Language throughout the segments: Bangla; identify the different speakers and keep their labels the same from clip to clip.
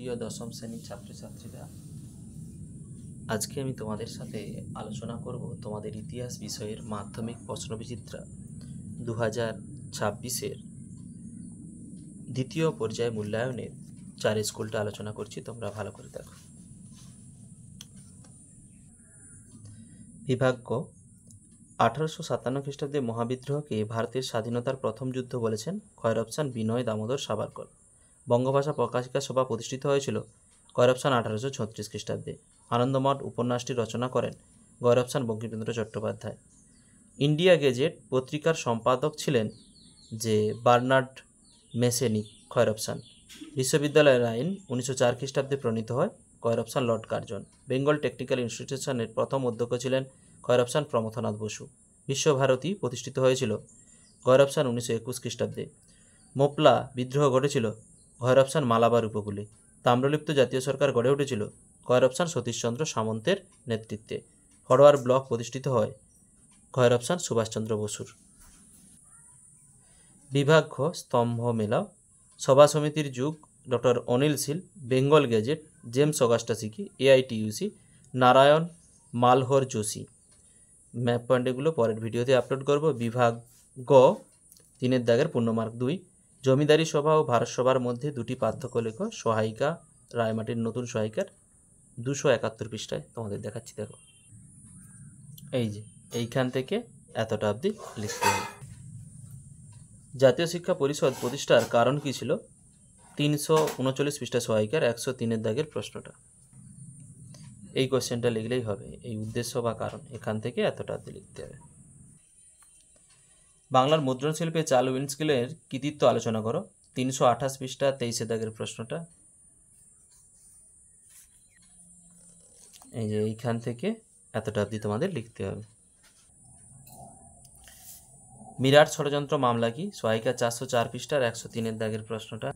Speaker 1: প্রিয় দশম শ্রেণীর ছাত্রছাত্রীরা, আজকে আমি তোমাদের সাথে আলোচনা করব তোমাদের ইতিহাস বিষয়ের মাধ্যমিক প্রশ্নবিচিত্রা 2026-এর দ্বিতীয় পর্যায়ে মূল্যায়নের 4 স্কুলটা আলোচনা করছি। তোমরা ভালো করে দেখো। বিভাগ ক, 1857 খ্রিস্টাব্দে মহাবিদ্রোহকে ভারতের স্বাধীনতার প্রথম যুদ্ধ বলেছেন। খয়ের অপশান বিনয় দামোদর সাভারকর। বঙ্গভাষা প্রকাশিকা সভা প্রতিষ্ঠিত হয়েছিল। খয়ের অপশান 1836 খ্রিস্টাব্দে। আনন্দমঠ উপন্যাসটি রচনা করেন। গয়ের option Bankimchandra Chattopadhyay. India gazette পত্রিকার সম্পাদক ছিলেন যে বার্নার্ড মেসেনিক। খয়ের অপশান। বিশ্ববিদ্যালয়ের আইন 1904 খ্রিস্টাব্দে প্রণীত হয়। খয়ের option lord Curzon. Bengal technical ইনস্টিটিউশনের প্রথম অধ্যক্ষ ছিলেন। খয়ের অপশান প্রমথনাথ বসু। বিশ্বভারতী প্রতিষ্ঠিত হয়েছিল। খয়ের অপশান 1921 খ্রিস্টাব্দে। মোপলা বিদ্রোহ ঘটেছিল। খয়ের অপশান মালাবার উপকূলে। তাম্রলিপ্ত জাতীয় সরকার গড়ে উঠেছিল। খয়ের অপশান সতীশচন্দ্র সামন্তের নেতৃত্বে। ফরওয়ার্ড ব্লক প্রতিষ্ঠিত হয়। খয়ের অপশান সুভাষচন্দ্র বসুর। বিভাগ খ, স্তম্ভ মেলাও। সভা সমিতির যুগ, doctor Anil Seal. Bengal gazette, James Augustus Hicky. AITUC, Narayan Malhar Joshi. Map পয়েন্টগুলো পরের ভিডিওতে আপলোড করব। বিভাগ গ, 3 দাগের পূর্ণমার্ক 2। জমিদারি সভা ও ভারত সভার মধ্যে দুটি পার্থক্য লেখো। সহায়িকা, রায়মাটির নতুন সহায়িকার 271 পৃষ্ঠায় তোমাদের দেখাচ্ছি। দেখো, এই যে এইখান থেকে এতটা অবধি লিখতে হবে। জাতীয় শিক্ষা পরিষদ প্রতিষ্ঠার কারণ কি ছিল? 339 পৃষ্ঠা সহায়িকার 103 দাগের প্রশ্নটা। এই কোশ্চেনটা লিখলেই হবে। এই উদ্দেশ্য বা কারণ, এখান থেকে এতটা অবধি লিখতে হবে। বাংলার মুদ্রণ শিল্পে চার্লস উইন্সকিলের কৃতিত্ব আলোচনা করো। 328 পৃষ্ঠা 23 দাগের প্রশ্নটা। এই যে এইখান থেকে এতটা অবধি তোমাদের লিখতে হবে। মিরাট ষড়যন্ত্র মামলা কি? সহায়িকা 404 পৃষ্ঠার 103 দাগের প্রশ্নটা।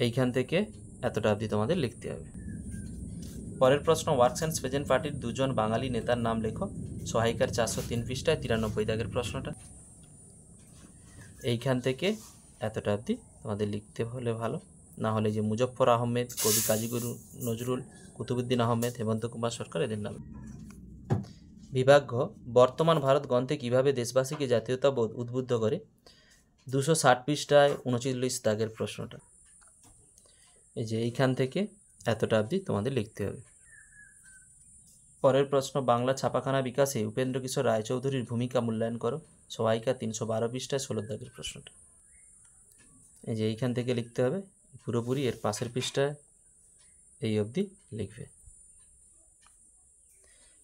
Speaker 1: এইখান থেকে এতটা অবধি তোমাদের লিখতে হবে। পরের প্রশ্ন, ওয়ার্কস অ্যান্ড প্রেজেন্ট পার্টির 2 জন বাঙালি নেতার নাম লেখো। সহায়িকার 403 পৃষ্ঠায় 93 দাগের প্রশ্নটা। এইখান থেকে এতটা অবধি তোমাদের লিখতে হলে ভালো, না হলে যে মুজফ্ফর আহমেদ, কবি কাজী নজরুল, কুতুবুদ্দিন আহমেদ, হেমন্ত কুমার সরকার, এদের নাম। বিভাগ ঘ, বর্তমান ভারত গ্রন্থে কীভাবে দেশবাসীকে জাতীয়তাবোধ উদ্বুদ্ধ করে? 260 পৃষ্ঠায় 39 দাগের প্রশ্নটা। এই যে এইখান থেকে এতটা অবধি তোমাদের লিখতে হবে। পরের প্রশ্ন, বাংলা ছাপাখানা বিকাশে উপেন্দ্রকিশোর রায়চৌধুরীর ভূমিকা মূল্যায়ন করো। সহায়িকা 312 পৃষ্ঠায় 16 দাগের প্রশ্নটা। এই যে এইখান থেকে লিখতে হবে পুরোপুরি, এর পাশের পৃষ্ঠায় এই অবধি লিখবে।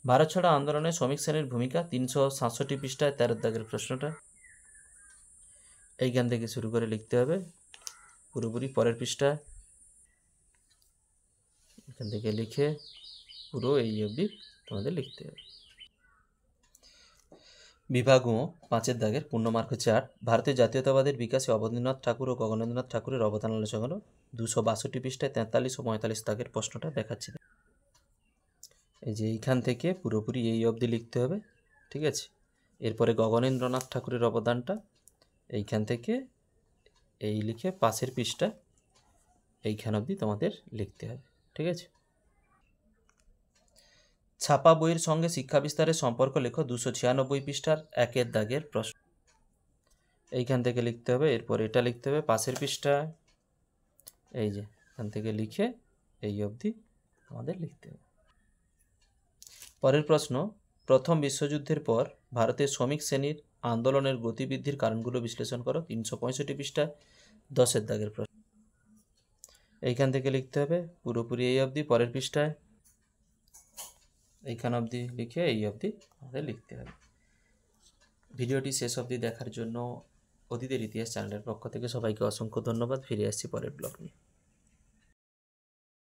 Speaker 1: ভারত ছাড়ো আন্দোলনে শ্রমিক শ্রেণীর ভূমিকা 367 পৃষ্ঠায় 13 দাগের প্রশ্নটা। এইখান থেকে শুরু করে লিখতে হবে পুরোপুরি পরের পৃষ্ঠায়। এখান থেকে লিখে পুরো এই অবধি তোমাদের লিখতে হবে। বিভাগ ও 5 দাগের পূর্ণমার্ক 4। ভারতের জাতীয়তাবাদের বিকাশে অবনীন্দ্রনাথ ঠাকুর ও গগনেন্দ্রনাথ ঠাকুরের অবদান আলোচনা করো। 262 পৃষ্ঠায় 43 ও 45 দাগের প্রশ্নটা দেখাচ্ছি। এই যে এইখান থেকে পুরোপুরি এই অবধি লিখতে হবে, ঠিক আছে। এরপরে গগনেন্দ্রনাথ ঠাকুরের অবদানটা এইখান থেকে এই লিখে পাশের পৃষ্ঠা এইখান অবধি তোমাদের লিখতে হবে, ঠিক আছে। ছাপা বইয়ের সঙ্গে শিক্ষা বিস্তারের সম্পর্ক লেখো। 296 পৃষ্ঠার 1 দাগের প্রশ্ন। এইখান থেকে লিখতে হবে। এরপর এটা লিখতে হবে পাশের পৃষ্ঠায়। এই যে এখান থেকে লিখে এই অবধি আমাদের লিখতে হবে। পরের প্রশ্ন, প্রথম বিশ্বযুদ্ধের পর ভারতের শ্রমিক শ্রেণীর আন্দোলনের গতিবৃদ্ধির কারণগুলো বিশ্লেষণ করো। 365 পৃষ্ঠায় 10 দাগের প্রশ্ন। এইখান থেকে লিখতে হবে পুরোপুরি এই অবধি, পরের পৃষ্ঠায় এইখান অবধি লিখে এই অবধি আমাদের লিখতে হবে। ভিডিওটি শেষ অবধি দেখার জন্য অতীতের ইতিহাস চ্যানেলের পক্ষ থেকে সবাইকে অসংখ্য ধন্যবাদ। ফিরে আসছি পরের ব্লগ নিয়ে।